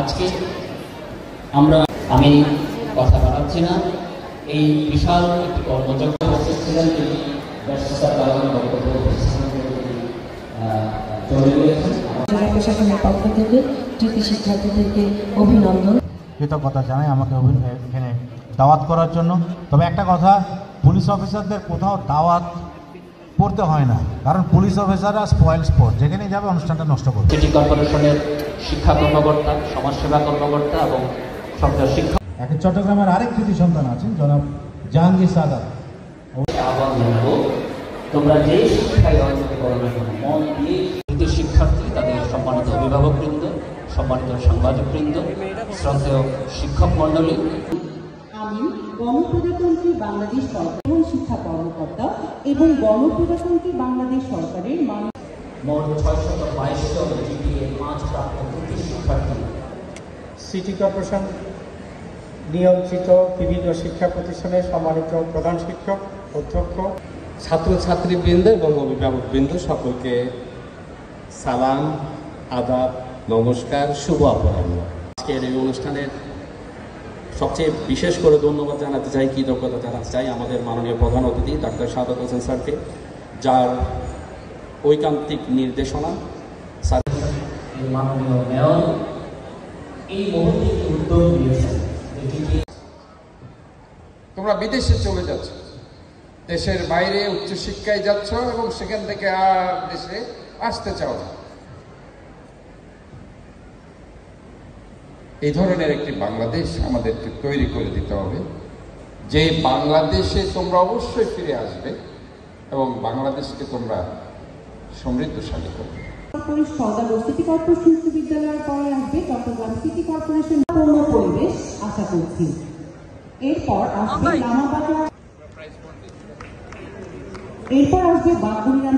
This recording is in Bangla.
আজকে আমি কথা বাড়াচ্ছি না, এই বিশাল একটি কর্মযজ্ঞ ছিলেন, তিনি ব্যস্ততার কারণে চলে গিয়েছেন। জেলা প্রশাসনের পক্ষ থেকে কৃতি শিক্ষার্থীদেরকে অভিনন্দন, কৃতজ্ঞতা জানাই আমাকে এখানে দাওয়াত করার জন্য। তবে একটা কথা, পুলিশ অফিসারদের কোথাও দাওয়াত পড়তে হয় না, কারণ পুলিশ অফিসাররা স্পয়েল স্পট, যেখানে যাবে অনুষ্ঠানটা নষ্ট করবে। সিটি কর্পোরেশনের শিক্ষা কর্মকর্তা, সমাজসেবা কর্মকর্তা এবং সরকার শিক্ষা এখন চট্টগ্রামের আরেক কৃতি সন্তান আছেন জনাব জাহাঙ্গীর সাদাত। আহ্বান জানাবো, তোমরা যে শিক্ষায় অর্জনে করো না কেন, মন দিয়ে কৃতি শিক্ষার্থী, তাদের সম্মানিত অভিভাবকবৃন্দ, সম্মানিত সাংবাদিকবৃন্দ, শ্রদ্ধেয় শিক্ষক মণ্ডলী, আমি গণপ্রজাতন্ত্রী বাংলাদেশ সরকার এবং শিক্ষা কর্মকর্তা এবং গণপ্রজাতন্ত্রী বাংলাদেশ সরকারের মোট 622 জন জিপিএ 5 প্রাপ্ত কৃতি শিক্ষার্থী সিটি কর্পোরেশন নিয়ন্ত্রিত বিভিন্ন শিক্ষা প্রতিষ্ঠানের সম্মানিত প্রধান শিক্ষক, অধ্যক্ষ, ছাত্রছাত্রীবৃন্দ এবং অভিভাবকবৃন্দ সকলকে সালাম, আদাব, নমস্কার, শুভ অপরাহ্ন। আজকের এই অনুষ্ঠানের সবচেয়ে বিশেষ করে ধন্যবাদ জানাতে চাই, কৃতজ্ঞতা জানাতে চাই আমাদের মাননীয় প্রধান অতিথি ডক্টর সাদাত হোসেন স্যারকে, যার ঐকান্তিক নির্দেশনা মাননীয় মেয়র এই মুহূর্তে উদ্যোগ নিয়েছেন। তোমরা বিদেশে চলে যাচ্ছ, দেশের বাইরে উচ্চশিক্ষায় যাচ্ছ এবং সেখান থেকে আর দেশে আসতে চাও না। এই ধরনের একটি বাংলাদেশ আমাদেরকে তৈরি করে দিতে হবে, যে বাংলাদেশে তোমরা অবশ্যই ফিরে আসবে এবং বাংলাদেশকে তোমরা সমৃদ্ধশালী করবে। সদর সিটি কর্পোরেশন বিশ্ববিদ্যালয়ের পরে আসবে চট্টগ্রাম সিটি কর্পোরেশন পূর্ণ পরিবেশ আশা করছি। এরপর আসবে বাগবুড়িরাম